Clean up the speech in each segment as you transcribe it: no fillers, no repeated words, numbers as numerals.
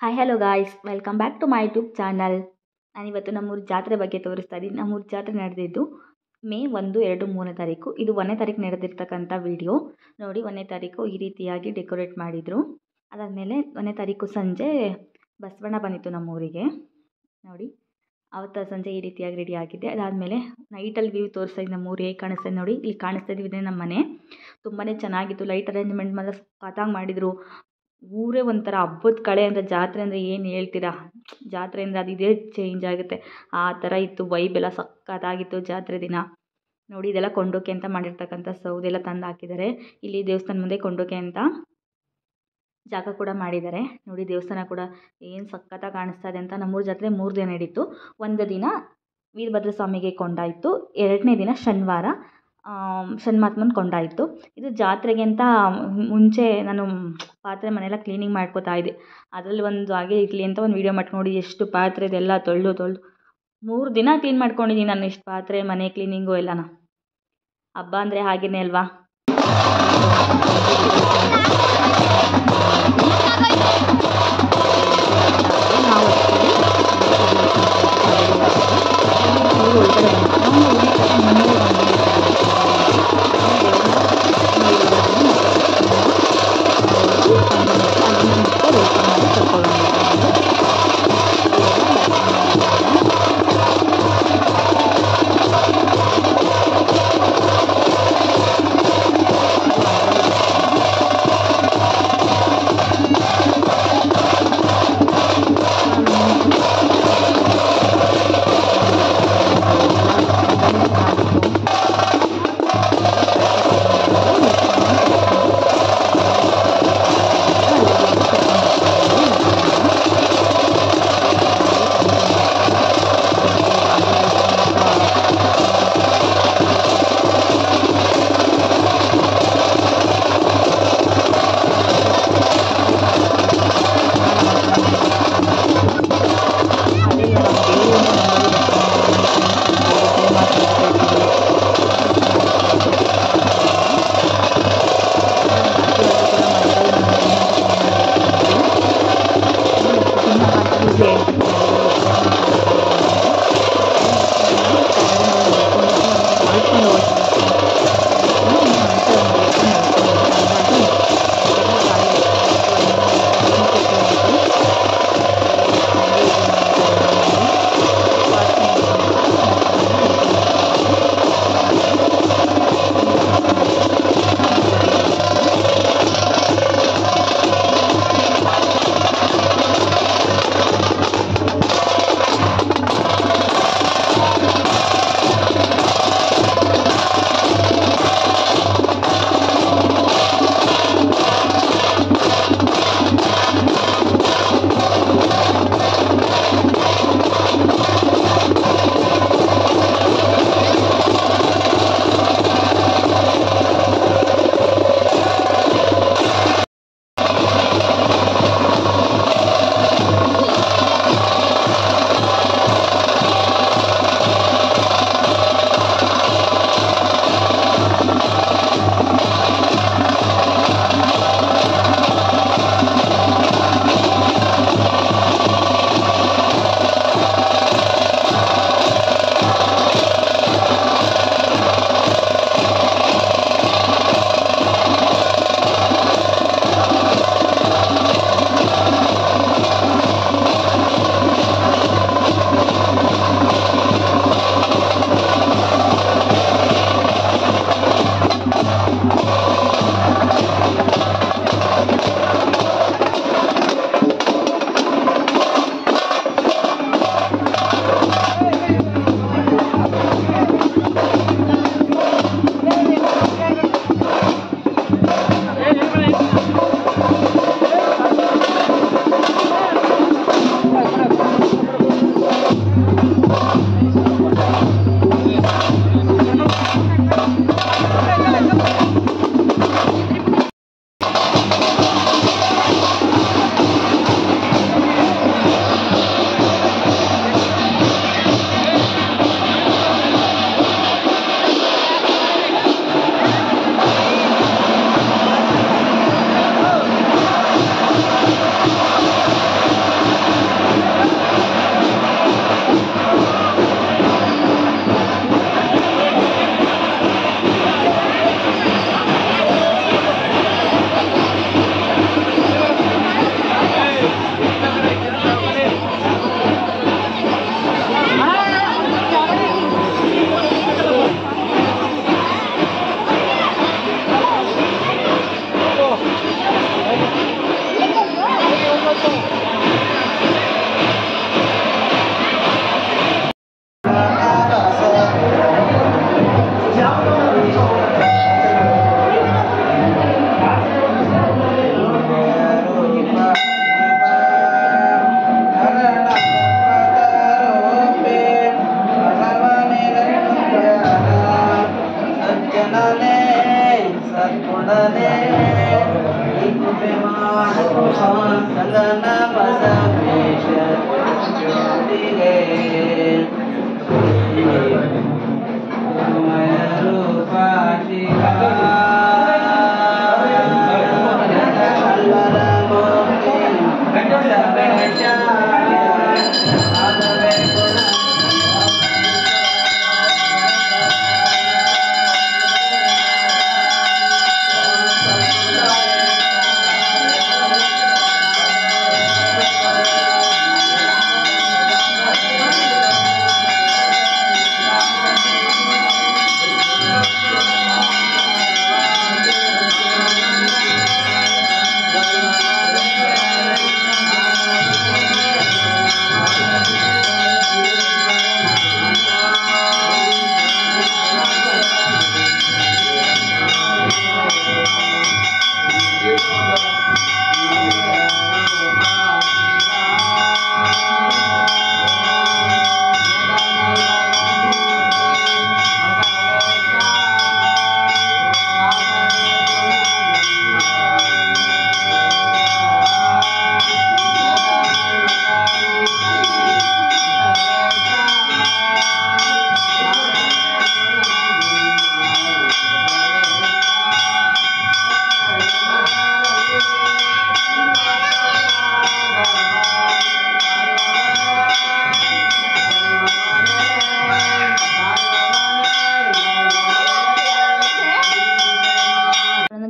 Hi hello guys, welcome back to my YouTube channel. ನಾನಿವತ್ತು ನಮ್ಮೂರು ಜಾತ್ರೆ ಬಗ್ಗೆ ತೋರಿಸ್ತಾ ಇದ್ದೀನಿ. ನಮ್ಮೂರು ಜಾತ್ರೆ ನಡೆದಿದ್ದು ಮೇ 1, 2, 3ನೇ ತಾರೀಕು. ಇದು 1ನೇ ತಾರೀಕು ನಡೆದಿರ್ತಕ್ಕಂಥ ವಿಡಿಯೋ ನೋಡಿ. 1ನೇ ತಾರೀಕು ಈ ರೀತಿಯಾಗಿ ಡೆಕೋರೇಟ್ ಮಾಡಿದರು. ಅದಾದಮೇಲೆ 1ನೇ ತಾರೀಕು ಸಂಜೆ ಬಸವಣ್ಣ ಬಂದಿತ್ತು ನಮ್ಮೂರಿಗೆ ನೋಡಿ. ಆವತ್ತು ಸಂಜೆ ಈ ರೀತಿಯಾಗಿ ರೆಡಿ ಆಗಿದೆ. ಅದಾದಮೇಲೆ ನೈಟಲ್ಲಿ ವ್ಯೂ ತೋರಿಸ್ತಾ ಇದ್ದೀನಿ. ನಮ್ಮೂರು ಹೇಗೆ ಕಾಣಿಸ್ತಾ ನೋಡಿ. ಇಲ್ಲಿ ಕಾಣಿಸ್ತಾ ಇದ್ದೀವಿ ನಮ್ಮ ಮನೆ. ತುಂಬಾ ಚೆನ್ನಾಗಿತ್ತು. ಲೈಟ್ ಅರೇಂಜ್ಮೆಂಟ್ ಮಾತ್ರ ಸಖತ್ತಾಗಿ ಮಾಡಿದರು. ಊರೇ ಒಂಥರ ಹಬ್ಬದ ಕಳೆ ಅಂದರೆ ಜಾತ್ರೆ ಅಂದರೆ ಏನು ಹೇಳ್ತೀರಾ. ಜಾತ್ರೆ ಅಂದರೆ ಅದು ಇದೇ ಚೇಂಜ್ ಆಗುತ್ತೆ, ಆ ಥರ ಇತ್ತು. ವೈಬ್ ಎಲ್ಲ ಸಖತ್ತಾಗಿತ್ತು ಜಾತ್ರೆ ದಿನ ನೋಡಿ. ಇದೆಲ್ಲ ಕೊಂಡೋಕೆ ಅಂತ ಮಾಡಿರ್ತಕ್ಕಂಥ ಸೌದೆಲ್ಲ ತಂದು ಹಾಕಿದ್ದಾರೆ. ಇಲ್ಲಿ ದೇವಸ್ಥಾನ ಮುಂದೆ ಕೊಂಡೋಕೆ ಅಂತ ಜಾಗ ಕೂಡ ಮಾಡಿದ್ದಾರೆ ನೋಡಿ. ದೇವಸ್ಥಾನ ಕೂಡ ಏನು ಸಖತ್ತಾಗಿ ಕಾಣಿಸ್ತಾ ಇದೆ ಅಂತ. ನಮ್ಮೂರು ಜಾತ್ರೆ 3 ದಿನ ನಡೀತು. ಒಂದು ದಿನ ವೀರಭದ್ರ ಸ್ವಾಮಿಗೆ ಕೊಂಡಾಯಿತು. 2ನೇ ದಿನ ಶನಿವಾರ ಷಣ್ಮಾತ್ಮನ ಕೊಂಡಾಯಿತು. ಇದು ಜಾತ್ರೆಗೆ ಅಂತ ಮುಂಚೆ ನಾನು ಪಾತ್ರೆ ಮನೆಯೆಲ್ಲ ಕ್ಲೀನಿಂಗ್ ಮಾಡ್ಕೋತಾ ಇದ್ದೆ. ಅದರಲ್ಲಿ ಒಂದು ಹಾಗೆ ಇರಲಿ ಅಂತ ಒಂದು ವೀಡಿಯೋ ಮಾಡ್ಕೊಂಡು ನೋಡಿ. ಎಷ್ಟು ಪಾತ್ರೆ ಇದೆಲ್ಲ ತೊಳೆದು 3 ದಿನ ಕ್ಲೀನ್ ಮಾಡ್ಕೊಂಡಿದ್ದೀನಿ ನಾನು. ಇಷ್ಟು ಪಾತ್ರೆ, ಮನೆ ಕ್ಲೀನಿಂಗು ಎಲ್ಲನ. ಹಬ್ಬ ಅಂದರೆ ಹಾಗೇನೆ ಅಲ್ವಾ.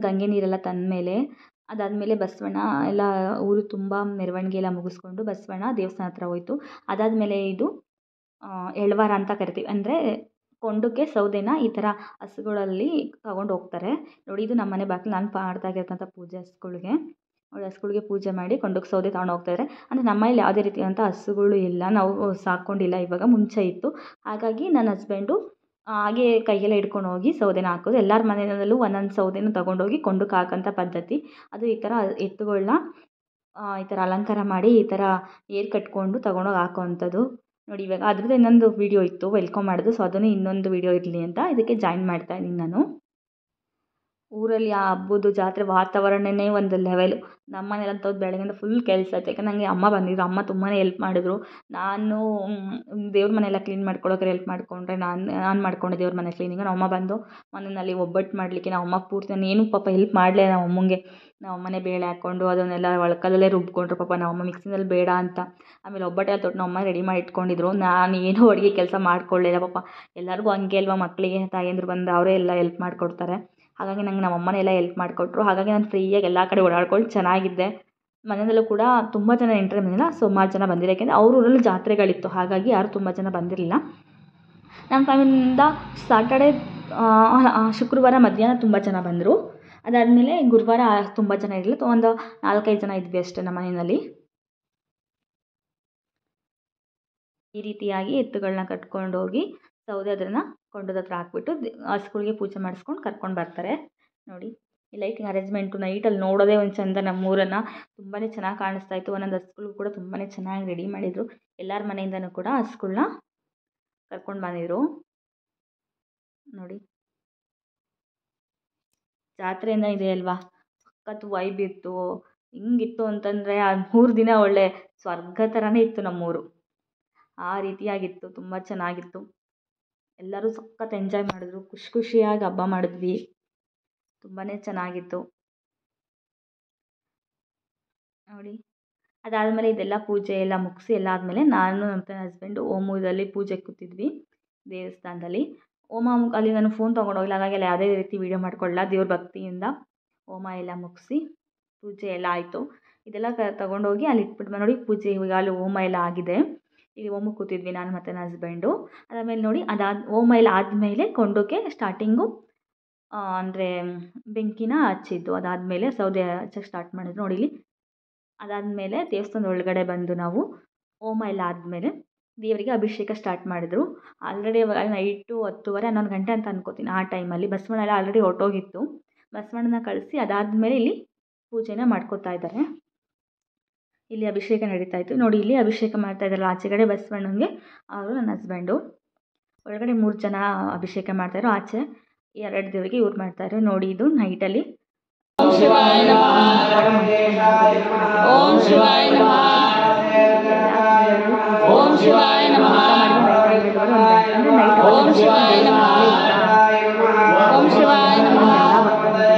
ಗಂಗೆ ನೀರೆಲ್ಲ ತಂದಮೇಲೆ ಅದಾದಮೇಲೆ ಬಸವಣ್ಣ ಎಲ್ಲ ಊರು ತುಂಬ ಮೆರವಣಿಗೆ ಎಲ್ಲ ಮುಗಿಸ್ಕೊಂಡು ಬಸವಣ್ಣ ದೇವಸ್ಥಾನ ಹತ್ರ ಹೋಯ್ತು. ಅದಾದಮೇಲೆ ಇದು ಎಳವಾರ ಅಂತ ಕರಿತೀವಿ. ಅಂದರೆ ಕೊಂಡಕ್ಕೆ ಸೌದೆನ ಈ ಥರ ಹಸುಗಳಲ್ಲಿ ತಗೊಂಡು ಹೋಗ್ತಾರೆ. ನೋಡಿ, ಇದು ನಮ್ಮ ಮನೆ ಬಾಗಿಲು. ನಾನು ಮಾಡ್ತಾಯಿರ್ತಕ್ಕಂಥ ಪೂಜೆ ಹಸುಗಳ್ಗೆ. ನೋಡಿ, ಹಸುಗಳ್ಗೆ ಪೂಜೆ ಮಾಡಿ ಕೊಂಡಕ್ಕೆ ಸೌದೆ ತಗೊಂಡು ಹೋಗ್ತಾಯಿದ್ದಾರೆ. ಅಂದರೆ ನಮ್ಮ ಮನೇಲಿ ಯಾವುದೇ ರೀತಿಯಾದಂಥ ಹಸುಗಳು ಇಲ್ಲ, ನಾವು ಸಾಕ್ಕೊಂಡಿಲ್ಲ. ಇವಾಗ ಮುಂಚೆ ಇತ್ತು. ಹಾಗಾಗಿ ನನ್ನ ಹಸ್ಬೆಂಡು ಹಾಗೆ ಕೈಯೆಲ್ಲ ಹಿಡ್ಕೊಂಡು ಹೋಗಿ ಸೌದೆನ ಹಾಕೋದು. ಎಲ್ಲರ ಮನೆಯಲ್ಲೂ ಒಂದೊಂದು ಸೌದೆನ ತೊಗೊಂಡೋಗಿ ಕೊಂಡಕ್ಕೆ ಹಾಕೋಂಥ ಪದ್ಧತಿ ಅದು. ಈ ಥರ ಎತ್ತುಗಳನ್ನ ಈ ಥರ ಅಲಂಕಾರ ಮಾಡಿ ಈ ಥರ ಏರ್ ಕಟ್ಕೊಂಡು ತೊಗೊಂಡೋಗಿ ಹಾಕೋವಂಥದ್ದು. ನೋಡಿ, ಇವಾಗ ಅದ್ರದ್ದು ಇನ್ನೊಂದು ವೀಡಿಯೋ ಇತ್ತು ವೆಲ್ಕಮ್ ಮಾಡೋದು. ಸೊ ಅದನ್ನು ಇನ್ನೊಂದು ವೀಡಿಯೋ ಇರಲಿ ಅಂತ ಇದಕ್ಕೆ ಜಾಯಿನ್ ಮಾಡ್ತಾಯಿದ್ದೀನಿ ನಾನು. ಊರಲ್ಲಿ ಆ ಹಬ್ಬದ ಜಾತ್ರೆ ವಾತಾವರಣನೇ ಒಂದು ಲೆವೆಲು. ನಮ್ಮ ಮನೇಲಂತೂ ಬೆಳಗ್ಗೆಯಿಂದ ಫುಲ್ ಕೆಲಸ ಇತ್ತು. ಯಾಕಂದ್ರೆ ನನಗೆ ಅಮ್ಮ ಬಂದಿದ್ರು. ಅಮ್ಮ ತುಂಬಾ ಹೆಲ್ಪ್ ಮಾಡಿದ್ರು. ನಾನು ದೇವ್ರ ಮನೆಯೆಲ್ಲ ಕ್ಲೀನ್ ಮಾಡ್ಕೊಳ್ಳೋಕೆ ಹೆಲ್ಪ್ ಮಾಡಿಕೊಂಡ್ರೆ. ನಾನು ಮಾಡಿಕೊಂಡೆ ದೇವ್ರ ಮನೆ ಕ್ಲೀನಿಂಗು. ನಮ್ಮ ಅಮ್ಮ ಬಂದು ಮನೆಯಲ್ಲಿ ಒಬ್ಬಟ್ಟು ಮಾಡಲಿಕ್ಕೆ ನಮ್ಮ ಅಮ್ಮ ಪೂರ್ತಿ ನಾನು ಏನೂ ಪಾಪ ಹೆಲ್ಪ್ ಮಾಡಲೇ ನಮ್ಮ ಅಮ್ಮಂಗೆ. ನಮ್ಮ ಅಮ್ಮನೇ ಬೇಳೆ ಹಾಕ್ಕೊಂಡು ಅದನ್ನೆಲ್ಲ ಒಳಕಲ್ಲಲ್ಲೇ ರುಬ್ಕೊಂಡ್ರು ಪಾಪ. ನಮ್ಮ ಅಮ್ಮ ಮಿಕ್ಸಿನಲ್ಲಿ ಬೇಡ ಅಂತ. ಆಮೇಲೆ ಒಬ್ಬಟ್ಟೆಲ್ಲ ತೊಟ್ಟು ನಮ್ಮ ಅಮ್ಮ ರೆಡಿ ಮಾಡಿ ಇಟ್ಕೊಂಡಿದ್ರು. ನಾನು ಏನೂ ಅಡುಗೆ ಕೆಲಸ ಮಾಡ್ಕೊಳ್ಳಿಲ್ಲ ಪಾಪ. ಎಲ್ಲರಿಗೂ ಹಂಗೆ ಅಲ್ವಾ, ಮಕ್ಕಳಿಗೆ ತಾಯಂದಿರು ಬಂದು ಅವರೇ ಎಲ್ಲ ಹೆಲ್ಪ್ ಮಾಡಿಕೊಡ್ತಾರೆ. ಹಾಗಾಗಿ ನಂಗೆ ನಮ್ಮ ಅಮ್ಮನೇ ಎಲ್ಲ ಹೆಲ್ಪ್ ಮಾಡಿಕೊಟ್ರು. ಹಾಗಾಗಿ ನಾನು ಫ್ರೀಯಾಗಿ ಎಲ್ಲ ಕಡೆ ಓಡಾಡ್ಕೊಂಡು ಚೆನ್ನಾಗಿದ್ದೆ. ಮನೆಯಲ್ಲೂ ಕೂಡ ತುಂಬ ಜನ ನೆಂಟರು ಬಂದಿಲ್ಲ, ಸುಮಾರು ಜನ ಬಂದಿಲ್ಲ. ಯಾಕೆಂದರೆ ಅವ್ರ ಊರಲ್ಲಿ ಜಾತ್ರೆಗಳಿತ್ತು. ಹಾಗಾಗಿ ಯಾರು ತುಂಬ ಜನ ಬಂದಿರಲಿಲ್ಲ. ನಮ್ಮ ಫ್ಯಾಮಿಲಿಯಿಂದ ಸಾಟರ್ಡೆ ಶುಕ್ರವಾರ ಮಧ್ಯಾಹ್ನ ತುಂಬ ಜನ ಬಂದರು. ಅದಾದಮೇಲೆ ಗುರುವಾರ ತುಂಬ ಜನ ಇರಲಿಲ್ಲ. ಒಂದು 4-5 ಜನ ಇದ್ವಿ ಅಷ್ಟೇ ನಮ್ಮ ಮನೆಯಲ್ಲಿ. ಈ ರೀತಿಯಾಗಿ ಎತ್ತುಗಳನ್ನ ಕಟ್ಕೊಂಡೋಗಿ ಸೌದೆ ಅದನ್ನು ಕೊಂಡದ ಹತ್ರ ಹಾಕ್ಬಿಟ್ಟು ಹಸುಗಳಿಗೆ ಪೂಜೆ ಮಾಡಿಸ್ಕೊಂಡು ಕರ್ಕೊಂಡು ಬರ್ತಾರೆ. ನೋಡಿ, ಈ ಲೈಟಿಂಗ್ ಅರೇಂಜ್ಮೆಂಟು ನೈಟಲ್ಲಿ ನೋಡೋದೇ ಒಂದು ಚಂದ. ನಮ್ಮೂರನ್ನು ತುಂಬಾ ಚೆನ್ನಾಗಿ ಕಾಣಿಸ್ತಾ ಇತ್ತು. ಒಂದೊಂದು ಹಸುಗಳು ಕೂಡ ತುಂಬಾ ಚೆನ್ನಾಗಿ ರೆಡಿ ಮಾಡಿದರು. ಎಲ್ಲರ ಮನೆಯಿಂದನೂ ಕೂಡ ಹಸುಗಳ್ನ ಕರ್ಕೊಂಡು ಬಂದಿದ್ರು. ನೋಡಿ, ಜಾತ್ರೆಯಿಂದ ಇದೆ ಅಲ್ವಾ, ಸಖತ್ತು ವೈಬ್ ಇತ್ತು. ಹಿಂಗಿತ್ತು ಅಂತಂದರೆ ಆ 3 ದಿನ ಒಳ್ಳೆ ಸ್ವರ್ಗ ಥರನೇ ಇತ್ತು ನಮ್ಮೂರು. ಆ ರೀತಿಯಾಗಿತ್ತು. ತುಂಬ ಚೆನ್ನಾಗಿತ್ತು. ಎಲ್ಲರೂ ಸಖತ್ ಎಂಜಾಯ್ ಮಾಡಿದ್ರು. ಖುಷಿಯಾಗಿ ಹಬ್ಬ ಮಾಡಿದ್ವಿ. ತುಂಬಾ ಚೆನ್ನಾಗಿತ್ತು. ನೋಡಿ, ಅದಾದಮೇಲೆ ಇದೆಲ್ಲ ಪೂಜೆ ಎಲ್ಲ ಮುಗಿಸಿ ಎಲ್ಲ ಆದಮೇಲೆ ನಾನು ಮತ್ತು ಹಸ್ಬೆಂಡು ಹೋಮದಲ್ಲಿ ಪೂಜೆಗೆ ಕೂತಿದ್ವಿ ದೇವಸ್ಥಾನದಲ್ಲಿ. ಹೋಮ ಅಲ್ಲಿ ನಾನು ಫೋನ್ ತೊಗೊಂಡೋಗಿಲ್ಲ. ಹಾಗಾಗಿ ಅಲ್ಲಿ ಯಾವುದೇ ರೀತಿ ವೀಡಿಯೋ ಮಾಡ್ಕೊಳ್ಳಲ್ಲ. ದೇವ್ರ ಭಕ್ತಿಯಿಂದ ಹೋಮ ಎಲ್ಲ ಮುಗಿಸಿ ಪೂಜೆ ಎಲ್ಲ ಆಯಿತು. ಇದೆಲ್ಲ ತೊಗೊಂಡೋಗಿ ಅಲ್ಲಿ ಇಟ್ಬಿಟ್ಟು ನೋಡಿ, ಪೂಜೆ ಇವಾಗ ಅಲ್ಲಿ ಹೋಮ ಎಲ್ಲ ಆಗಿದೆ. ಇಲ್ಲಿ ಹೋಮಕ್ಕೆ ಕೂತಿದ್ವಿ ನಾನು ಮತ್ತು ನನ್ನ ಹಸ್ಬೆಂಡು. ಅದಾದಮೇಲೆ ನೋಡಿ, ಹೋಮ ಎಲ್ಲ ಆದಮೇಲೆ ಕೊಂಡೋಕೆ ಸ್ಟಾರ್ಟಿಂಗು ಅಂದರೆ ಬೆಂಕಿನ ಹಚ್ಚಿದ್ದು. ಅದಾದಮೇಲೆ ಸೌದೆ ಹಚ್ಚಕ್ಕೆ ಸ್ಟಾರ್ಟ್ ಮಾಡಿದ್ರು. ನೋಡಿ ಇಲ್ಲಿ ಅದಾದಮೇಲೆ ದೇವಸ್ಥಾನದ ಒಳಗಡೆ ಬಂದು ನಾವು ಹೋಮ ಎಲ್ಲ ಆದಮೇಲೆ ದೇವರಿಗೆ ಅಭಿಷೇಕ ಸ್ಟಾರ್ಟ್ ಮಾಡಿದ್ರು. ಆಲ್ರೆಡಿ ಇವಾಗ ನೈಟು 10:30, 11 ಗಂಟೆ ಅಂತ ಅನ್ಕೋತೀನಿ. ಆ ಟೈಮಲ್ಲಿ ಬಸವಣ್ಣ ಎಲ್ಲ ಆಲ್ರೆಡಿ ಹೊರಟೋಗಿತ್ತು. ಬಸವಣ್ಣನ ಕಳಿಸಿ ಅದಾದಮೇಲೆ ಇಲ್ಲಿ ಪೂಜೆನ ಮಾಡ್ಕೋತಾ ಇದ್ದಾರೆ. ಇಲ್ಲಿ ಅಭಿಷೇಕ ನಡೀತಾ ಇತ್ತು. ನೋಡಿ, ಇಲ್ಲಿ ಅಭಿಷೇಕ ಮಾಡ್ತಾ ಇದ್ದಾರಲ್ಲ ಆಚೆಗಡೆ ಬಸವಣ್ಣನಿಗೆ, ಅವರು ನನ್ನ ಹಸ್ಬೆಂಡು. ಒಳಗಡೆ 3 ಜನ ಅಭಿಷೇಕ ಮಾಡ್ತಾಯಿದ್ರು. ಆಚೆ 2 ದೇವರಿಗೆ ಇವ್ರು ಮಾಡ್ತಾರೆ. ನೋಡಿ, ಇದು ನೈಟಲ್ಲಿ ಓಂ ಶಿವಾಯ ನಮಃ ಓಂ ಶಿವಾಯ ನಮಃ ಓಂ ಶಿವಾಯ ನಮಃ. ಓಂ ಶಿವಾಯ ನಮಃ. ಓಂ ಶಿವಾಯ ನಮಃ.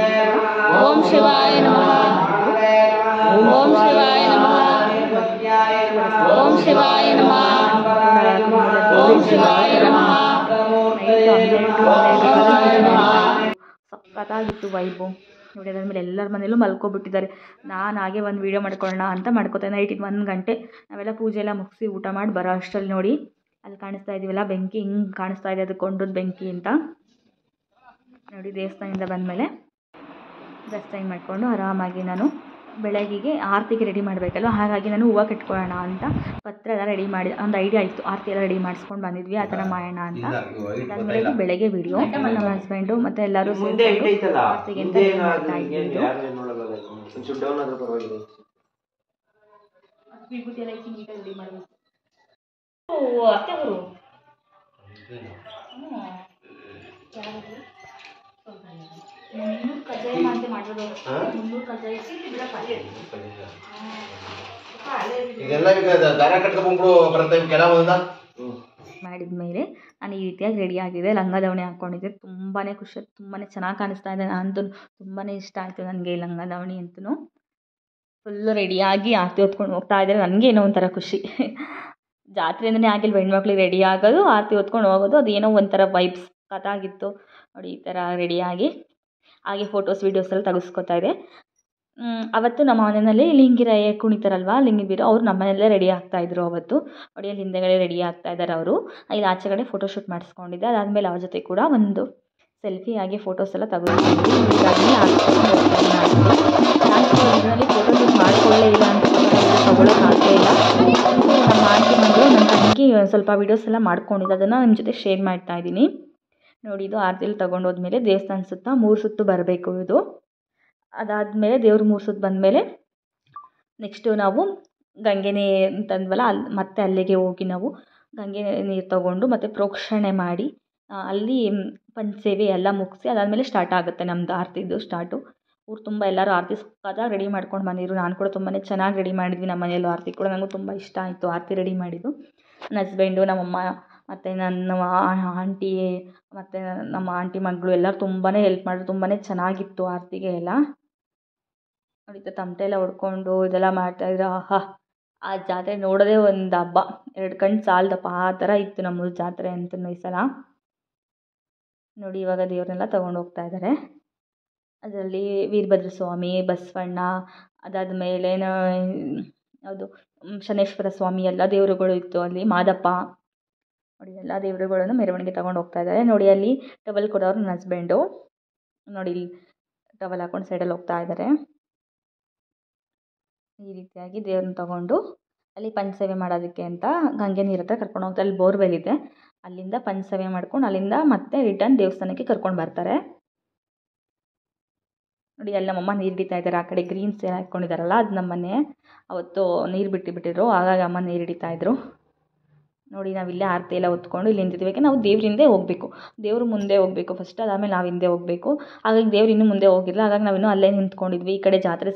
ಓಂ ಶಿವಾಯ ನಮಃ. ಓಂ ಶಿವಾಯ ನಮಃ. ಓಂ ಶಿವಾಯ ನಮಃ. ಓಂ ಶಿವಾಯ ನಮಃ. ಸಖತ್ತಾಗಿತ್ತು ವೈಬು ನೋಡಿ. ಅದಾದಮೇಲೆ ಎಲ್ಲರ ಮನೇಲೂ ಮಲ್ಕೊಬಿಟ್ಟಿದ್ದಾರೆ. ನಾನು ಹಾಗೆ ಒಂದು ವೀಡಿಯೋ ಮಾಡ್ಕೊಳ್ಳೋಣ ಅಂತ ಮಾಡ್ಕೋತೆ. ನೈಟಿಗೆ 1 ಗಂಟೆ ನಾವೆಲ್ಲ ಪೂಜೆ ಎಲ್ಲ ಮುಗಿಸಿ ಊಟ ಮಾಡಿ ಬರೋ ಅಷ್ಟರಲ್ಲಿ ನೋಡಿ ಅಲ್ಲಿ ಕಾಣಿಸ್ತಾ ಇದೀವಲ್ಲ ಬೆಂಕಿ ಹಿಂಗೆ ಕಾಣಿಸ್ತಾ ಇದೆ, ಅದು ಕೊಂಡದ ಬೆಂಕಿ ಅಂತ ನೋಡಿ. ದೇವಸ್ಥಾನದಿಂದ ಬಂದಮೇಲೆ ಡ್ರೆಸ್ ಚೇಂಜ್ ಮಾಡಿಕೊಂಡು ಆರಾಮಾಗಿ ನಾನು ಬೆಳಗ್ಗೆಗೆ ಆರತಿಗೆ ರೆಡಿ ಮಾಡಬೇಕಲ್ವ, ಹಾಗಾಗಿ ನಾನು ಹೂವು ಕಟ್ಕೊಳ್ಳೋಣ ಅಂತ ಪತ್ರ ಎಲ್ಲ ರೆಡಿ ಮಾಡಿ ಒಂದು ಐಡಿಯಾ ಇತ್ತು. ಆರತಿ ಎಲ್ಲ ರೆಡಿ ಮಾಡಿಸ್ಕೊಂಡು ಬಂದಿದ್ವಿ, ಆ ಥರ ಮಾಡೋಣ ಅಂತ. ಅದಾದಮೇಲೆ ಬೆಳಗ್ಗೆ ವಿಡಿಯೋ ನಮ್ಮ ಹಸ್ಬೆಂಡು ಮತ್ತು ಎಲ್ಲರೂ ಆರತಿಗೆ ಅಂತ ರೆಡಿ ಮಾಡ್ತಾ ಇದ್ದಿದ್ದು. ವಿಭೂತಿ ಎಲ್ಲ ನೀಟಾಗಿ ರೆಡಿ ಮಾಡಬೇಕು. ಅತ್ತೆ ಅವರು ಕಜ್ಜಾಯ ಮಾಡಿ ಮಾಡೋದು 300 ಕಜ್ಜಾಯ ಮಾಡಿದ್ಮೇಲೆ ನಾನು ಈ ರೀತಿಯಾಗಿ ರೆಡಿ ಆಗಿದೆ. ಲಂಗ ದಾವಣಿ ಹಾಕ್ಕೊಂಡಿದ್ದೆ. ತುಂಬಾ ಖುಷಿ, ತುಂಬಾ ಚೆನ್ನಾಗಿ ಕಾಣಿಸ್ತಾ ಇದೆ. ನಾನಂತೂ ತುಂಬಾ ಇಷ್ಟ ಆಯಿತು ನನಗೆ ಈ ಲಂಗ ದಾವಣಿ ಅಂತೂ. ಫುಲ್ಲು ರೆಡಿಯಾಗಿ ಆರತಿ ಹೊತ್ಕೊಂಡು ಹೋಗ್ತಾ ಇದ್ದಾರೆ. ನನಗೆ ಏನೋ ಒಂಥರ ಖುಷಿ. ಜಾತ್ರೆ ಅಂದರೆ ಆಗಿಲ್ವ ಹೆಣ್ಮಕ್ಳಿಗೆ ರೆಡಿ ಆಗೋದು, ಆರತಿ ಹೊತ್ಕೊಂಡು ಹೋಗೋದು, ಅದೇನೋ ಒಂಥರ ವೈಬ್ಸ್ ಕಥಾಗಿತ್ತು ನೋಡಿ. ಈ ಥರ ರೆಡಿಯಾಗಿ ಹಾಗೆ ಫೋಟೋಸ್ ವೀಡಿಯೋಸ್ ಎಲ್ಲ ತೆಗೆಸ್ಕೊತಾ ಇದೆ. ಅವತ್ತು ನಮ್ಮ ಮನೆಯಲ್ಲಿ ಲಿಂಗಿರಾಯ ಕುಣಿತಾರಲ್ವ, ಲಿಂಗಿಬೀರು ಅವ್ರು ನಮ್ಮ ಮನೆಯಲ್ಲೇ ರೆಡಿ ಆಗ್ತಾಯಿದ್ರು ಅವತ್ತು ನೋಡಿ. ಅಲ್ಲಿ ಹಿಂದೆಗಡೆ ರೆಡಿ ಆಗ್ತಾ ಇದ್ದಾರೆ ಅವರು. ಇಲ್ಲಿ ಆಚೆಗಡೆ ಫೋಟೋಶೂಟ್ ಮಾಡಿಸ್ಕೊಂಡಿದ್ದೆ. ಅದಾದಮೇಲೆ ಅವ್ರ ಜೊತೆ ಕೂಡ ಒಂದು ಸೆಲ್ಫಿ ಆಗಿ ಫೋಟೋಸ್ ಎಲ್ಲ ತೆಗೆದುಕೊಂಡಿದ್ವಿ. ನಾನು ಫೋಟೋಶೂಟ್ ಮಾಡಿಕೊಳ್ಳೇ ಇಲ್ಲ ಅಂತ ತೊಗೊಳೋಕ್ಕಾಗಲೇ ಇಲ್ಲ. ನಮ್ಮ ಆಂಟಿ ಮಗಳು ನನ್ನ ತಂಗಿ ಸ್ವಲ್ಪ ವೀಡಿಯೋಸ್ ಎಲ್ಲ ಮಾಡ್ಕೊಂಡಿದ್ದು, ಅದನ್ನು ನಿಮ್ಮ ಜೊತೆ ಶೇರ್ ಮಾಡ್ತಾ ಇದ್ದೀನಿ ನೋಡಿ. ಇದು ಆರತಿಲಿ ತೊಗೊಂಡೋದ್ಮೇಲೆ ದೇವಸ್ಥಾನ ಸುತ್ತ 3 ಸುತ್ತು ಬರಬೇಕು ಇದು. ಅದಾದಮೇಲೆ ದೇವ್ರು 3 ಸುತ್ತು ಬಂದಮೇಲೆ ನೆಕ್ಸ್ಟು ನಾವು ಗಂಗೆ ನೀರು ತಂದ್ವಲ್ಲ, ಅಲ್ಲಿ ಮತ್ತೆ ಅಲ್ಲಿಗೆ ಹೋಗಿ ನಾವು ಗಂಗೆ ನೀರು ತೊಗೊಂಡು ಮತ್ತು ಪ್ರೋಕ್ಷಣೆ ಮಾಡಿ ಅಲ್ಲಿ ಪಂಚಸೇವೆ ಎಲ್ಲ ಮುಗಿಸಿ ಅದಾದಮೇಲೆ ಸ್ಟಾರ್ಟ್ ಆಗುತ್ತೆ ನಮ್ಮದು ಆರತಿದು ಸ್ಟಾರ್ಟು. ಊರು ತುಂಬ ಎಲ್ಲರೂ ಆರತಿ ಸಕ್ಕತ್ತಾಗಿ ರೆಡಿ ಮಾಡ್ಕೊಂಡು ಬಂದಿದ್ರು. ನಾನು ಕೂಡ ತುಂಬಾ ಚೆನ್ನಾಗಿ ರೆಡಿ ಮಾಡಿದ್ವಿ. ನಮ್ಮ ಮನೆಯಲ್ಲೂ ಆರತಿ ಕೂಡ ನನಗೂ ತುಂಬ ಇಷ್ಟ ಆಯಿತು ಆರತಿ ರೆಡಿ ಮಾಡಿದ್ದು. ನನ್ನ ಹಸ್ಬೆಂಡು, ನಮ್ಮಮ್ಮ ಮತ್ತು ನನ್ನ ಆಂಟಿ ಮತ್ತು ನಮ್ಮ ಆಂಟಿ ಮಗಳು ಎಲ್ಲರೂ ತುಂಬಾ ಹೆಲ್ಪ್ ಮಾಡಿದ್ರು. ತುಂಬಾ ಚೆನ್ನಾಗಿತ್ತು ಆರತಿಗೆ ಎಲ್ಲ ನೋಡಿ. ತಮಟೆ ಎಲ್ಲ ಹೊಡ್ಕೊಂಡು ಇದೆಲ್ಲ ಮಾಡ್ತಾಯಿದ್ರು. ಆಹಾ, ಆ ಜಾತ್ರೆ ನೋಡೋದೇ ಒಂದು ಹಬ್ಬ, 2 ಕಣ್ಣು ಸಾಲದಪ್ಪ, ಆ ಥರ ಇತ್ತು ನಮ್ಮೂರ ಜಾತ್ರೆ ಅಂತ ಈ ಸಲ ನೋಡಿ. ಇವಾಗ ದೇವ್ರನ್ನೆಲ್ಲ ತೊಗೊಂಡು ಹೋಗ್ತಾ ಇದ್ದಾರೆ. ಅದರಲ್ಲಿ ವೀರಭದ್ರ ಸ್ವಾಮಿ, ಬಸವಣ್ಣ, ಅದಾದಮೇಲೆ ಯಾವುದು ಶನೇಶ್ವರ ಸ್ವಾಮಿ ಎಲ್ಲ ದೇವರುಗಳು ಇತ್ತು ಅಲ್ಲಿ, ಮಾದಪ್ಪ ನೋಡಿ. ಎಲ್ಲ ದೇವರುಗಳನ್ನು ಮೆರವಣಿಗೆ ತೊಗೊಂಡು ಹೋಗ್ತಾ ಇದ್ದಾರೆ ನೋಡಿ. ಅಲ್ಲಿ ಟವಲ್ ಕೊಡೋರು ನನ್ನ ಹಸ್ಬೆಂಡು ನೋಡಿ. ಇಲ್ಲಿ ಟವಲ್ ಹಾಕ್ಕೊಂಡು ಸೈಡಲ್ಲಿ ಹೋಗ್ತಾ ಇದ್ದಾರೆ. ಈ ರೀತಿಯಾಗಿ ದೇವ್ರನ್ನ ತೊಗೊಂಡು ಅಲ್ಲಿ ಪಂಚಸೇವೆ ಮಾಡೋದಕ್ಕೆ ಅಂತ ಗಂಗೆ ನೀರು ಹತ್ರ ಕರ್ಕೊಂಡು ಹೋಗ್ತಾರೆ. ಅಲ್ಲಿ ಬೋರ್ವೆಲ್ ಇದೆ, ಅಲ್ಲಿಂದ ಪಂಚಸೇವೆ ಮಾಡ್ಕೊಂಡು ಅಲ್ಲಿಂದ ಮತ್ತೆ ರಿಟರ್ನ್ ದೇವಸ್ಥಾನಕ್ಕೆ ಕರ್ಕೊಂಡು ಬರ್ತಾರೆ ನೋಡಿ. ಅಲ್ಲಿ ನಮ್ಮಮ್ಮ ನೀರು ಹಿಡಿತಾ ಇದ್ದಾರೆ. ಆ ಕಡೆ ಗ್ರೀನ್ಸ್ ಹಾಕ್ಕೊಂಡಿದ್ದಾರಲ್ಲ, ಅದು ನಮ್ಮನೆ ಅವತ್ತು ನೀರು ಬಿಟ್ಟಿದ್ರು, ಹಾಗಾಗಿ ಅಮ್ಮ ನೀರು ಹಿಡಿತಾಯಿದ್ರು ನೋಡಿ. ನಾವಿಲ್ಲೇ ಆರತಿ ಎಲ್ಲ ಹೊತ್ಕೊಂಡು ಇಲ್ಲಿ ನಿಂತಿದ್ದೀವಿ. ನಾವು ದೇವ್ರ ಹಿಂದೆ ಹೋಗಬೇಕು, ದೇವ್ರ ಮುಂದೆ ಹೋಗಬೇಕು ಫಸ್ಟ್, ಅದಾದಮೇಲೆ ನಾವು ಹಿಂದೆ ಹೋಗಬೇಕು. ಹಾಗಾಗಿ ದೇವ್ರು ಇನ್ನೂ ಮುಂದೆ ಹೋಗಿಲ್ಲ, ಹಾಗಾಗಿ ನಾವಿನ್ನೂ ಅಲ್ಲೇ ನಿಂತ್ಕೊಂಡಿದ್ವಿ. ಈ ಕಡೆ ಜಾತ್ರೆ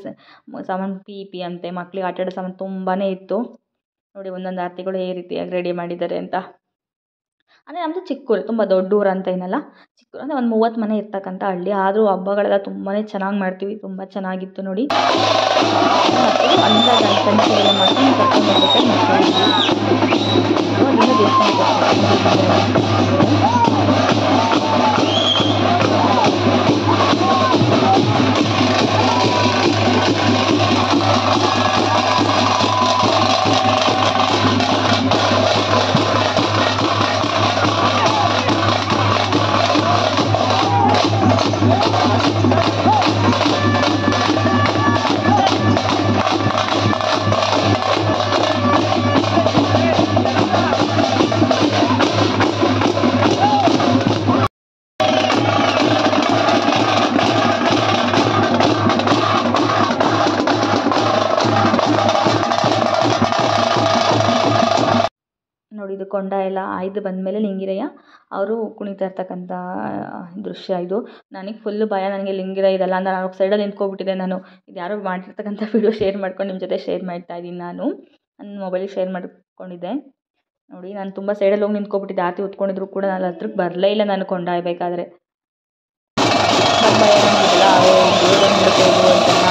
ಸಾಮಾನು ಪಿ ಅಂತೆ, ಮಕ್ಳಿಗೆ ಆಟ ಆಡೋ ಸಾಮಾನು ತುಂಬಾ ಇತ್ತು ನೋಡಿ. ಒಂದೊಂದು ಆರತಿಗಳು ಈ ರೀತಿಯಾಗಿ ರೆಡಿ ಮಾಡಿದ್ದಾರೆ ಅಂತ. ಅಂದರೆ ನಮ್ಮದು ಚಿಕ್ಕೂರು, ತುಂಬ ದೊಡ್ಡ ಊರು ಅಂತ ಏನಲ್ಲ, ಚಿಕ್ಕೂರು ಅಂದರೆ ಒಂದು 30 ಮನೆ ಇರ್ತಕ್ಕಂಥ ಹಳ್ಳಿ. ಆದರೂ ಹಬ್ಬಗಳೆಲ್ಲ ತುಂಬಾ ಚೆನ್ನಾಗಿ ಮಾಡ್ತೀವಿ, ತುಂಬ ಚೆನ್ನಾಗಿತ್ತು ನೋಡಿ. ಅಲ್ಲಿಂದ ಪಂಚಸೇವೆ ಮಾಡ್ಕೊಂಡು ಕರ್ಕೊಂಡು ಹೋಗ್ಬೇಕಾದ್ರೆ ಅಲ್ಲಿಂದ ದೇವಸ್ಥಾನಕ್ಕೆ ನೋಡಿ. ಇದು ಕೊಂಡ ಎಲ್ಲ ಆಯ್ದು ಬಂದಮೇಲೆ ಲಿಂಗಿರಯ್ಯ ಅವರು ಕುಣಿತಾ ಇರ್ತಕ್ಕಂಥ ದೃಶ್ಯ ಇದು. ನನಗೆ ಫುಲ್ಲು ಭಯ, ನನಗೆ ಲಿಂಗಿರಯ್ಯ ಇದೆಲ್ಲ ಅಂತ ನಾನು ಸೈಡಲ್ಲಿ ನಿಂತ್ಕೊಬಿಟ್ಟಿದ್ದೆ. ನಾನು ಇದು ಯಾರೋ ಮಾಡಿರ್ತಕ್ಕಂಥ ವಿಡಿಯೋ ಶೇರ್ ಮಾಡ್ಕೊಂಡು ನಿಮ್ಮ ಜೊತೆ ಶೇರ್ ಮಾಡ್ತಾ ಇದ್ದೀನಿ. ನಾನು ನನ್ನ ಮೊಬೈಲಿಗೆ ಶೇರ್ ಮಾಡ್ಕೊಂಡಿದ್ದೆ ನೋಡಿ ನಾನು ತುಂಬ ಸೈಡಲ್ಲಿ ಹೋಗಿ ನಿಂತ್ಕೊಬಿಟ್ಟಿದ್ದೆ, ಆರತಿ ಹೊತ್ಕೊಂಡಿದ್ರು ಕೂಡ ನಾನು ಹತ್ರಕ್ಕೆ ಬರಲೇ ಇಲ್ಲ ನಾನು ಕೊಂಡೊಯ್ಬೇಕಾದ್ರೆ. ಭಯ ನನಗಿಲ್ಲ, ದೇವ್ರನ್ನ ನೋಡ್ಬೋದು ಅಂತೆಲ್ಲ.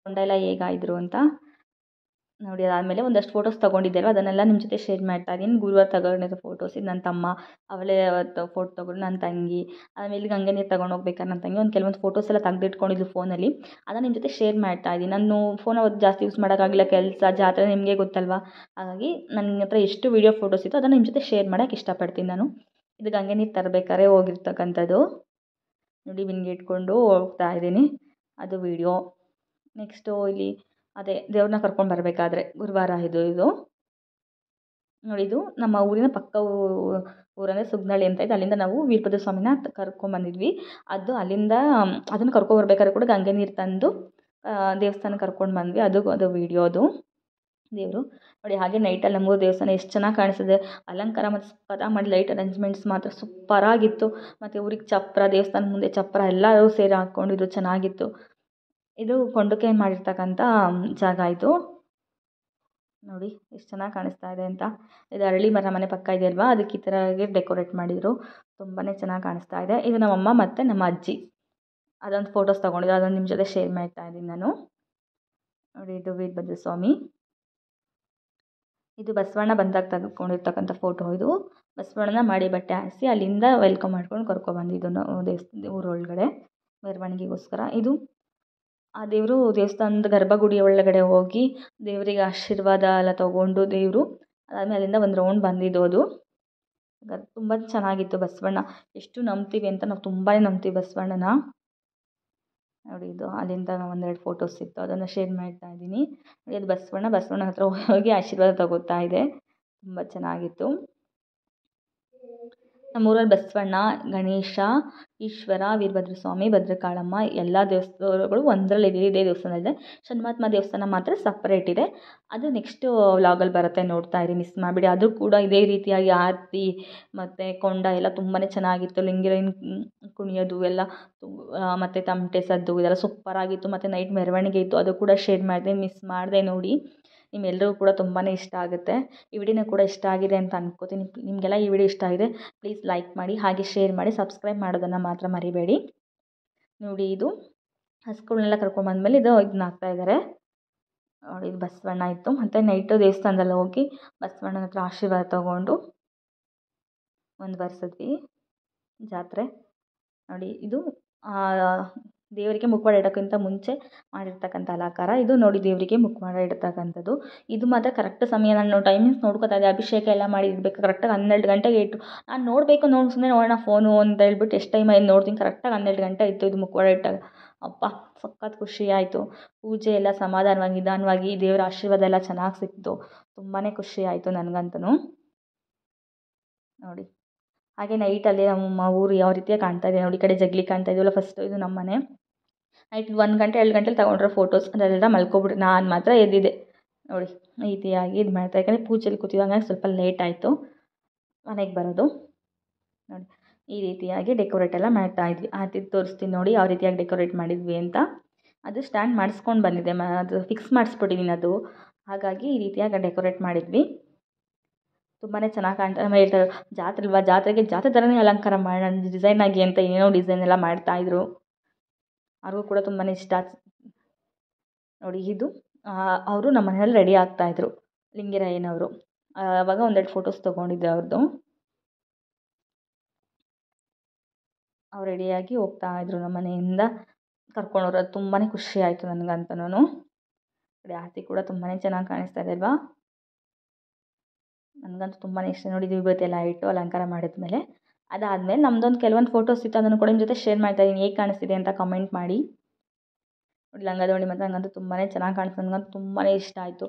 ಕೊಂಡೆಲ್ಲ ಹೇಗಾಯಿದ್ರು ಅಂತ ನೋಡಿ. ಅದಾದಮೇಲೆ ಒಂದಷ್ಟು ಫೋಟೋಸ್ ತೊಗೊಂಡಿದ್ದೆಲ್ಲ ಅದನ್ನೆಲ್ಲ ನಿಮ್ಮ ಜೊತೆ ಶೇರ್ ಮಾಡ್ತಾ ಇದ್ದೀನಿ. ಗುರುವಾರ ತಗೊಂಡಿರೋ ಫೋಟೋಸ್, ಇದು ನನ್ನ ತಮ್ಮ, ಅವಳೇ ಅವತ್ತು ಫೋಟೋ ತೊಗೊಂಡು ನನ್ನ ತಂಗಿ, ಆಮೇಲೆ ಗಂಗೆ ನೀರು ತಗೊಂಡು ಹೋಗ್ಬೇಕಾದ್ರೆ ನನ್ನ ತಂಗಿ ಒಂದು ಕೆಲವೊಂದು ಫೋಟೋಸ್ ಎಲ್ಲ ತೆಗೆದಿಟ್ಕೊಂಡಿದ್ದು ಫೋನಲ್ಲಿ, ಅದನ್ನು ನಿಮ್ಮ ಜೊತೆ ಶೇರ್ ಮಾಡ್ತಾ ಇದ್ದೀನಿ. ನಾನು ಫೋನ್ ಅವತ್ತು ಜಾಸ್ತಿ ಯೂಸ್ ಮಾಡೋಕ್ಕಾಗಿಲ್ಲ, ಕೆಲಸ ಜಾತ್ರೆ ನಿಮಗೆ ಗೊತ್ತಲ್ವಾ. ಹಾಗಾಗಿ ನನ್ನ ಹತ್ರ ಎಷ್ಟು ವೀಡಿಯೋ ಫೋಟೋಸ್ ಇತ್ತು ಅದನ್ನು ನಿಮ್ಮ ಜೊತೆ ಶೇರ್ ಮಾಡೋಕ್ಕೆ ಇಷ್ಟಪಡ್ತೀನಿ ನಾನು. ಇದು ಗಂಗೆ ನೀರು ತರಬೇಕಾದ್ರೆ ಹೋಗಿರ್ತಕ್ಕಂಥದ್ದು ನೋಡಿ, ಬಿಂದಿಗೆ ಇಟ್ಕೊಂಡು ಹೋಗ್ತಾ ಇದ್ದೀನಿ, ಅದು ವೀಡಿಯೋ. ನೆಕ್ಸ್ಟು ಇಲ್ಲಿ ಅದೇ ದೇವ್ರನ್ನ ಕರ್ಕೊಂಡು ಬರಬೇಕಾದ್ರೆ ಗುರುವಾರ ಇದು ನೋಡಿ. ಇದು ನಮ್ಮ ಊರಿನ ಪಕ್ಕ ಊರಂದರೆ ಸುಗ್ನಳ್ಳಿ ಅಂತ ಇದೆ. ಅಲ್ಲಿಂದ ನಾವು ವೀರಭದ್ರ ಸ್ವಾಮಿನ ಕರ್ಕೊಂಬಂದಿದ್ವಿ. ಅದು ಅಲ್ಲಿಂದ ಅದನ್ನು ಕರ್ಕೊಬರ್ಬೇಕಾದ್ರೆ ಕೂಡ ಗಂಗೆ ನೀರು ತಂದು ದೇವಸ್ಥಾನಕ್ಕೆ ಕರ್ಕೊಂಡು ಬಂದ್ವಿ. ಅದು ವೀಡಿಯೋದು ದೇವರು ನೋಡಿ. ಹಾಗೆ ನೈಟಲ್ಲಿ ನಮ್ಮೂರು ದೇವಸ್ಥಾನ ಎಷ್ಟು ಚೆನ್ನಾಗಿ ಕಾಣಿಸ್ತದೆ, ಅಲಂಕಾರ ಮತ್ತು ಸಖತ್ತಾಗಿ ಮಾಡಿ, ಲೈಟ್ ಅರೇಂಜ್ಮೆಂಟ್ಸ್ ಮಾತ್ರ ಸೂಪರಾಗಿತ್ತು. ಮತ್ತು ಊರಿಗೆ ಚಪ್ಪರ, ದೇವಸ್ಥಾನದ ಮುಂದೆ ಚಪ್ಪರ ಎಲ್ಲರೂ ಸೇರಿ ಹಾಕ್ಕೊಂಡಿದ್ದು ಚೆನ್ನಾಗಿತ್ತು. ಇದು ಕೊಂಡಕ್ಕೆ ಮಾಡಿರ್ತಕ್ಕಂಥ ಜಾಗ ಇದು ನೋಡಿ, ಎಷ್ಟು ಚೆನ್ನಾಗಿ ಕಾಣಿಸ್ತಾ ಇದೆ ಅಂತ. ಇದು ಅರಳಿ ಮರ ಮನೆ ಪಕ್ಕ ಇದೆ ಅಲ್ವಾ, ಅದಕ್ಕೆ ಈ ಥರ ಡೆಕೋರೇಟ್ ಮಾಡಿದರು, ತುಂಬಾ ಚೆನ್ನಾಗಿ ಕಾಣಿಸ್ತಾ ಇದೆ. ಇದು ನಮ್ಮಮ್ಮ ಮತ್ತು ನಮ್ಮ ಅಜ್ಜಿ ಅದೊಂದು ಫೋಟೋಸ್ ತೊಗೊಂಡಿದ್ದು, ಅದನ್ನು ನಿಮ್ಮ ಜೊತೆ ಶೇರ್ ಮಾಡ್ತಾ ಇದ್ದೀನಿ ನಾನು ನೋಡಿ. ಇದು ವೀರಭದ್ರ ಸ್ವಾಮಿ, ಇದು ಬಸವಣ್ಣ ಬಂದಾಗ ತೆಗೆದುಕೊಂಡಿರ್ತಕ್ಕಂಥ ಫೋಟೋ. ಇದು ಬಸವಣ್ಣನ ಮಾಡಿ ಬಟ್ಟೆ ಹಾಕಿಸಿ ಅಲ್ಲಿಂದ ವೆಲ್ಕಮ್ ಮಾಡ್ಕೊಂಡು ಕರ್ಕೊಬಂದಿದ್ದು ನಾವು ಊರೊಳಗಡೆ ಮೆರವಣಿಗೆಗೋಸ್ಕರ. ಇದು ಆ ದೇವರು ದೇವಸ್ಥಾನದ ಗರ್ಭಗುಡಿ ಒಳಗಡೆ ಹೋಗಿ ದೇವರಿಗೆ ಆಶೀರ್ವಾದ ಎಲ್ಲ ತೊಗೊಂಡು ದೇವರು ಅದಾದಮೇಲೆ ಅಲ್ಲಿಂದ ಒಂದು ರೌಂಡ್ ಬಂದಿದ್ದು. ಅದು ತುಂಬ ಚೆನ್ನಾಗಿತ್ತು. ಬಸವಣ್ಣ ಎಷ್ಟು ನಂಬ್ತೀವಿ ಅಂತ, ನಾವು ತುಂಬಾ ನಂಬ್ತೀವಿ ಬಸವಣ್ಣನ ನೋಡಿ. ಇದು ಅಲ್ಲಿಂದ ಒಂದೆರಡು ಫೋಟೋಸ್ ಇತ್ತು, ಅದನ್ನು ಶೇರ್ ಮಾಡ್ತಾ ಇದ್ದೀನಿ ನೋಡಿ. ಅದು ಬಸವಣ್ಣ ಹತ್ರ ಹೋಗಿ ಆಶೀರ್ವಾದ ತಗೋತಾ ಇದೆ, ತುಂಬ ಚೆನ್ನಾಗಿತ್ತು. ನಮ್ಮೂರಲ್ಲಿ ಬಸವಣ್ಣ, ಗಣೇಶ, ಈಶ್ವರ, ವೀರಭದ್ರ ಸ್ವಾಮಿ, ಭದ್ರಕಾಳಮ್ಮ ಎಲ್ಲ ದೇವಸ್ಥಾನಗಳು ಒಂದರಲ್ಲಿ ಇದೇ ದೇವಸ್ಥಾನದಲ್ಲಿದೆ. ಷಣ್ಮಾತ್ಮ ದೇವಸ್ಥಾನ ಮಾತ್ರ ಸಪ್ರೇಟ್ ಇದೆ, ಅದು ನೆಕ್ಸ್ಟು ವ್ಲಾಗಲ್ಲಿ ಬರುತ್ತೆ, ನೋಡ್ತಾ ಇರಿ, ಮಿಸ್ ಮಾಡಿಬಿಡಿ. ಅದು ಕೂಡ ಇದೇ ರೀತಿಯಾಗಿ ಆರತಿ ಮತ್ತು ಕೊಂಡ ಎಲ್ಲ ತುಂಬಾ ಚೆನ್ನಾಗಿತ್ತು. ಲಿಂಗಿರೈನ್ ಕುಣಿಯೋದು ಎಲ್ಲ ಮತ್ತು ತಮಟೆ ಸದ್ದು ಇದೆಲ್ಲ ಸೂಪರಾಗಿತ್ತು. ಮತ್ತು ನೈಟ್ ಮೆರವಣಿಗೆ ಇತ್ತು, ಅದು ಕೂಡ ಶೇರ್ ಮಾಡಿದೆ, ಮಿಸ್ ಮಾಡಿದೆ ನೋಡಿ. ನಿಮ್ಮೆಲ್ಲರಿಗೂ ಕೂಡ ತುಂಬಾ ಇಷ್ಟ ಆಗುತ್ತೆ. ಈ ವಿಡಿಯೋನ ಕೂಡ ಇಷ್ಟ ಆಗಿದೆ ಅಂತ ಅನ್ಕೋತೀನಿ. ನಿಮಗೆಲ್ಲ ಈ ವಿಡಿಯೋ ಇಷ್ಟ ಆಗಿದೆ ಪ್ಲೀಸ್ ಲೈಕ್ ಮಾಡಿ, ಹಾಗೆ ಶೇರ್ ಮಾಡಿ, ಸಬ್ಸ್ಕ್ರೈಬ್ ಮಾಡೋದನ್ನು ಮಾತ್ರ ಮರಿಬೇಡಿ ನೋಡಿ. ಇದು ಹಸುಗಳನ್ನೆಲ್ಲ ಕರ್ಕೊಂಬಂದಮೇಲೆ ಇದನ್ನ ಹಾಕ್ತಾಯಿದ್ದಾರೆ ನೋಡಿ. ಇದು ಬಸವಣ್ಣ ಇತ್ತು. ಮತ್ತು ನೈಟು ದೇವಸ್ಥಾನದಲ್ಲಿ ಹೋಗಿ ಬಸವಣ್ಣನ ಹತ್ರ ಆಶೀರ್ವಾದ ತೊಗೊಂಡು ಮುಂದುವರ್ಸಿದ್ವಿ ಜಾತ್ರೆ ನೋಡಿ. ಇದು ದೇವರಿಗೆ ಮುಖವಾಡ ಇಡೋಕ್ಕಿಂತ ಮುಂಚೆ ಮಾಡಿರ್ತಕ್ಕಂಥ ಅಲಂಕಾರ ಇದು ನೋಡಿ. ದೇವರಿಗೆ ಮುಖವಾಡ ಇಡ್ತಕ್ಕಂಥದ್ದು ಇದು ಮಾತ್ರ ಕರೆಕ್ಟ್ ಸಮಯ. ನಾನು ಟೈಮಿಂಗ್ಸ್ ನೋಡ್ಕೋತಾ ಇದ್ದೆ, ಅಭಿಷೇಕ ಎಲ್ಲ ಮಾಡಿ ಇಡಬೇಕು ಕರೆಕ್ಟಾಗಿ 12 ಗಂಟೆಗೆ ಇಟ್ಟು ನಾನು ನೋಡಬೇಕು ಸುಮ್ಮನೆ ನೋಡೋಣ ಫೋನು ಅಂತ ಹೇಳ್ಬಿಟ್ಟು ಎಷ್ಟು ಟೈಮ್ ಆಯ್ತು ನೋಡ್ತೀನಿ, ಕರೆಕ್ಟಾಗಿ 12 ಗಂಟೆ ಇತ್ತು ಇದು ಮುಖವಾಡ ಇಟ್ಟಾಗ. ಅಪ್ಪ ಸಖತ್ ಖುಷಿ ಆಯಿತು. ಪೂಜೆ ಎಲ್ಲ ಸಮಾಧಾನವಾಗಿ ನಿಧಾನವಾಗಿ ದೇವರ ಆಶೀರ್ವಾದ ಎಲ್ಲ ಚೆನ್ನಾಗಿ ಸಿಕ್ತು. ತುಂಬಾ ಖುಷಿ ಆಯಿತು ನನಗಂತೂ ನೋಡಿ. ಹಾಗೆ ನೈಟಲ್ಲಿ ನಮ್ಮ ಊರು ಯಾವ ರೀತಿಯಾಗಿ ಕಾಣ್ತಾ ಇದೆ ನೋಡಿ. ಈ ಕಡೆ ಜಗಲಿ ಕಾಣ್ತಾ ಇದೆಯಲ್ಲ, ಫಸ್ಟು ಇದು ನಮ್ಮ ಮನೆ. ನೈಟ್ 1 ಗಂಟೆ 2 ಗಂಟೆಲಿ ತೊಗೊಂಡ್ರೆ ಫೋಟೋಸ್ ಅದೆಲ್ಲ ಮಲ್ಕೊಬಿಟ್ರೆ, ನಾನು ಮಾತ್ರ ಎದ್ದಿದ್ದೆ ನೋಡಿ ಈ ರೀತಿಯಾಗಿ ಇದು ಮಾಡ್ತಾ, ಯಾಕಂದರೆ ಪೂಜೆಲಿ ಕೂತಿದ್ದು ಹಂಗಾಗಿ ಸ್ವಲ್ಪ ಲೇಟ್ ಆಯಿತು ಮನೆಗೆ ಬರೋದು. ನೋಡಿ ಈ ರೀತಿಯಾಗಿ ಡೆಕೋರೇಟ್ ಎಲ್ಲ ಮಾಡ್ತಾಯಿದ್ವಿ. ಆರತಿ ತೋರಿಸ್ತೀನಿ ನೋಡಿ ಯಾವ ರೀತಿಯಾಗಿ ಡೆಕೋರೇಟ್ ಮಾಡಿದ್ವಿ ಅಂತ. ಅದು ಸ್ಟ್ಯಾಂಡ್ ಮಾಡಿಸ್ಕೊಂಡು ಬಂದಿದ್ದೆ, ಅದು ಫಿಕ್ಸ್ ಮಾಡಿಸ್ಬಿಟ್ಟಿದ್ದೀನಿ ಅದು, ಹಾಗಾಗಿ ಈ ರೀತಿಯಾಗಿ ಡೆಕೋರೇಟ್ ಮಾಡಿದ್ವಿ. ತುಂಬಾ ಚೆನ್ನಾಗಿ ಕಾಣ್ತಾ, ಆಮೇಲೆ ಹೇಳ್ತಾರೆ ಜಾತ್ರೆ ಅಲ್ವಾ, ಜಾತ್ರೆ ಥರನೇ ಅಲಂಕಾರ ಮಾಡೋಣ ಡಿಸೈನ್ ಆಗಿ ಅಂತ ಏನೋ ಡಿಸೈನ್ ಎಲ್ಲ ಮಾಡ್ತಾಯಿದ್ರು. ಅವ್ರಿಗೂ ಕೂಡ ತುಂಬಾ ಇಷ್ಟ. ನೋಡಿ ಇದು ಅವರು ನಮ್ಮ ಮನೆಯಲ್ಲಿ ರೆಡಿ ಆಗ್ತಾಯಿದ್ರು, ಲಿಂಗರಾಯನವರು. ಆವಾಗ ಒಂದೆರಡು ಫೋಟೋಸ್ ತೊಗೊಂಡಿದ್ದೆ ಅವ್ರದ್ದು. ಅವ್ರು ರೆಡಿಯಾಗಿ ಹೋಗ್ತಾಯಿದ್ರು ನಮ್ಮ ಮನೆಯಿಂದ ಕರ್ಕೊಂಡೋರು. ಅದು ತುಂಬಾ ಖುಷಿ ಆಯಿತು ನನಗಂತೂ. ನೋಡಿ ಆರತಿ ಕೂಡ ತುಂಬಾ ಚೆನ್ನಾಗಿ ಕಾಣಿಸ್ತಾ ಇದೆ ಅಲ್ವಾ. ನನಗಂತೂ ತುಂಬಾ ಇಷ್ಟ. ನೋಡಿ ವಿಭೂತಿ ಎಲ್ಲ ಇಟ್ಟು ಅಲಂಕಾರ ಮಾಡಿದ್ಮೇಲೆ ಅದಾದಮೇಲೆ ನಮ್ಮದೊಂದು ಕೆಲವೊಂದು ಫೋಟೋಸ್ ಇತ್ತು, ಅದನ್ನು ಕೂಡ ನಿಮ್ಮ ಜೊತೆ ಶೇರ್ ಮಾಡ್ತಾಯಿದ್ದೀನಿ. ಹೇಗೆ ಕಾಣಿಸ್ತಿದೆ ಅಂತ ಕಮೆಂಟ್ ಮಾಡಿ. ನೋಡಿ ಲಂಗ ದಾವಣಿ ಮತ್ತು ನನಗಂತೂ ತುಂಬಾ ಚೆನ್ನಾಗಿ ಕಾಣಿಸ್ತು, ನನಗಂತೂ ತುಂಬಾ ಇಷ್ಟ ಆಯಿತು.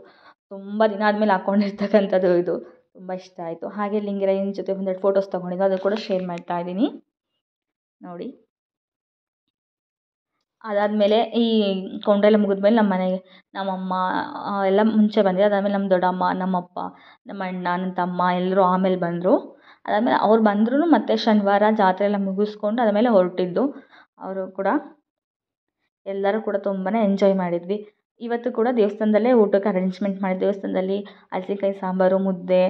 ತುಂಬ ದಿನ ಆದಮೇಲೆ ಹಾಕ್ಕೊಂಡಿರ್ತಕ್ಕಂಥದ್ದು ಇದು, ತುಂಬ ಇಷ್ಟ ಆಯಿತು. ಹಾಗೆ ಲಿಂಗರಾಯನ ಜೊತೆ ಒಂದೆರಡು ಫೋಟೋಸ್ ತೊಗೊಂಡಿದ್ದು, ಅದು ಕೂಡ ಶೇರ್ ಮಾಡ್ತಾಯಿದ್ದೀನಿ ನೋಡಿ. ಅದಾದಮೇಲೆ ಈ ಕೊಂಡೆಲ್ಲ ಮುಗಿದ್ಮೇಲೆ ನಮ್ಮ ಮನೆಗೆ ನಮ್ಮಮ್ಮ ಎಲ್ಲ ಮುಂಚೆ ಬಂದಿದ್ದು. ಅದಾದಮೇಲೆ ನಮ್ಮ ದೊಡ್ಡಮ್ಮ, ನಮ್ಮಪ್ಪ, ನಮ್ಮ ಅಣ್ಣ, ನನ್ನ ತಮ್ಮ ಎಲ್ಲರೂ ಆಮೇಲೆ ಬಂದರು. ಅದಾದಮೇಲೆ ಅವ್ರು ಬಂದ್ರೂ ಮತ್ತೆ ಶನಿವಾರ ಜಾತ್ರೆ ಎಲ್ಲ ಮುಗಿಸ್ಕೊಂಡು ಆದಮೇಲೆ ಹೊರಟಿದ್ದು. ಅವರು ಕೂಡ ಎಲ್ಲರೂ ಕೂಡ ತುಂಬಾ ಎಂಜಾಯ್ ಮಾಡಿದ್ವಿ. ಇವತ್ತು ಕೂಡ ದೇವಸ್ಥಾನದಲ್ಲೇ ಊಟಕ್ಕೆ ಅರೇಂಜ್ಮೆಂಟ್ ಮಾಡಿದ್ವಿ. ದೇವಸ್ಥಾನದಲ್ಲಿ ಹಲಸಿನಕಾಯಿ ಸಾಂಬಾರು, ಮುದ್ದೆ,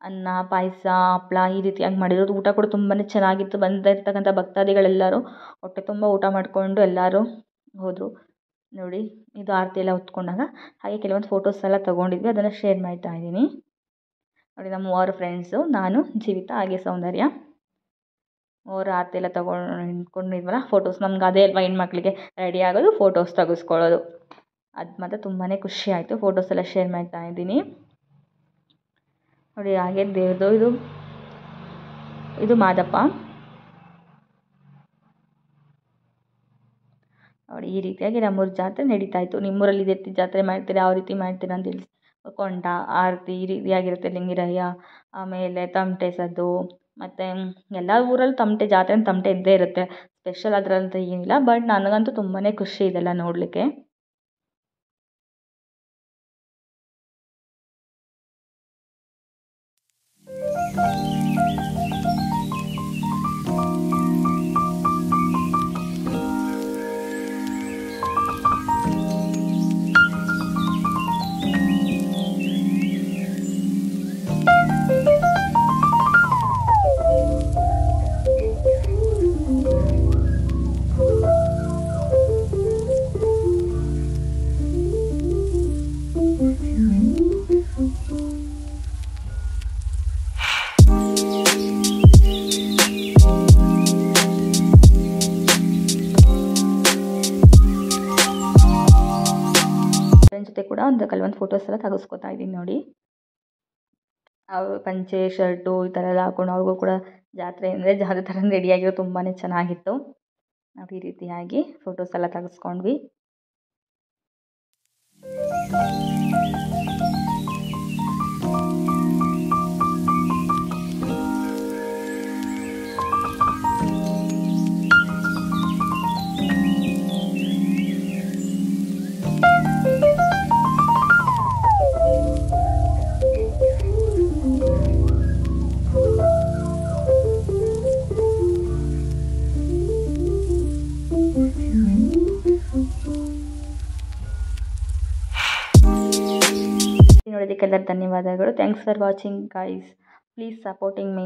ಅನ್ನ, ಪಾಯಸ, ಹಪ್ಳ ಈ ರೀತಿಯಾಗಿ ಮಾಡಿರೋದು. ಊಟ ಕೂಡ ತುಂಬಾ ಚೆನ್ನಾಗಿತ್ತು. ಬಂದಿರ್ತಕ್ಕಂಥ ಭಕ್ತಾದಿಗಳೆಲ್ಲರೂ ಹೊಟ್ಟೆ ತುಂಬ ಊಟ ಮಾಡಿಕೊಂಡು ಎಲ್ಲರೂ ಹೋದರು. ನೋಡಿ ಇದು ಆರತಿ ಎಲ್ಲ ಹೊತ್ಕೊಂಡಾಗ ಹಾಗೆ ಕೆಲವೊಂದು ಫೋಟೋಸ್ ಎಲ್ಲ ತೊಗೊಂಡಿದ್ವಿ, ಅದನ್ನು ಶೇರ್ ಮಾಡ್ತಾಯಿದ್ದೀನಿ ನೋಡಿ. ನಮ್ಮ 3 ಫ್ರೆಂಡ್ಸು, ನಾನು, ಜೀವಿತ ಹಾಗೆ ಸೌಂದರ್ಯ, ಅವ್ರು ಆರತಿ ಎಲ್ಲ ನಿಂತ್ಕೊಂಡಿದ್ವಲ್ಲ ಫೋಟೋಸ್. ನಮ್ಗೆ ಅದೇ ಅಲ್ವಾ ಹೆಣ್ಮಕ್ಳಿಗೆ ರೆಡಿ ಆಗೋದು, ಫೋಟೋಸ್ ತೆಗೆಸ್ಕೊಳ್ಳೋದು. ಅದು ಮಾತ್ರ ತುಂಬಾ ಖುಷಿ ಆಯಿತು. ಫೋಟೋಸ್ ಎಲ್ಲ ಶೇರ್ ಮಾಡ್ತಾಯಿದ್ದೀನಿ ನೋಡಿ. ಹಾಗೆ ದೇವ್ರದ್ದು ಇದು ಮಾದಪ್ಪ ನೋಡಿ. ಈ ರೀತಿಯಾಗಿ ನಮ್ಮೂರ ಜಾತ್ರೆ ನಡೀತಾ ಇತ್ತು. ನಿಮ್ಮೂರಲ್ಲಿ ಇದೇ ರೀತಿ ಜಾತ್ರೆ ಮಾಡ್ತೀರಾ, ಯಾವ ರೀತಿ ಮಾಡ್ತೀರಾ ಅಂತ ಹೇಳಿ. ಕೊಂಡ ಆರತಿ ಈ ರೀತಿಯಾಗಿರುತ್ತೆ. ಲಿಂಗರಾಯ, ಆಮೇಲೆ ತಮಟೆ ಸದ್ದು, ಮತ್ತು ಎಲ್ಲ ಊರಲ್ಲೂ ತಮಟೆ ಜಾತ್ರೆ ತಮಟೆ ಇದ್ದೇ ಇರುತ್ತೆ. ಸ್ಪೆಷಲ್ ಅದರಂತ ಏನಿಲ್ಲ, ಬಟ್ ನನಗಂತೂ ತುಂಬಾ ಖುಷಿ ಇದೆಲ್ಲ ನೋಡಲಿಕ್ಕೆ. ಜೊತೆ ಕೂಡ ಕೆಲವೊಂದು ಫೋಟೋಸ್ ಎಲ್ಲ ತೆಗೆಸ್ಕೊತಾ ಇದ್ದೀನಿ ನೋಡಿ. ಅವರು ಪಂಚೆ ಶರ್ಟು ಈ ಥರ ಎಲ್ಲ ಹಾಕೊಂಡು ಅವ್ರಿಗೂ ಕೂಡ ಜಾತ್ರೆ ಅಂದರೆ ಜಾತ್ರೆ ಥರ ರೆಡಿಯಾಗಿರೋ ತುಂಬಾ ಚೆನ್ನಾಗಿತ್ತು. ನಾವು ಈ ರೀತಿಯಾಗಿ ಫೋಟೋಸ್ ಎಲ್ಲ ತೆಗೆಸ್ಕೊಂಡ್ವಿ. ನೋಡೋದಕ್ಕೆಲ್ಲರೂ ಧನ್ಯವಾದಗಳು. Thanks for watching guys. Please supporting me.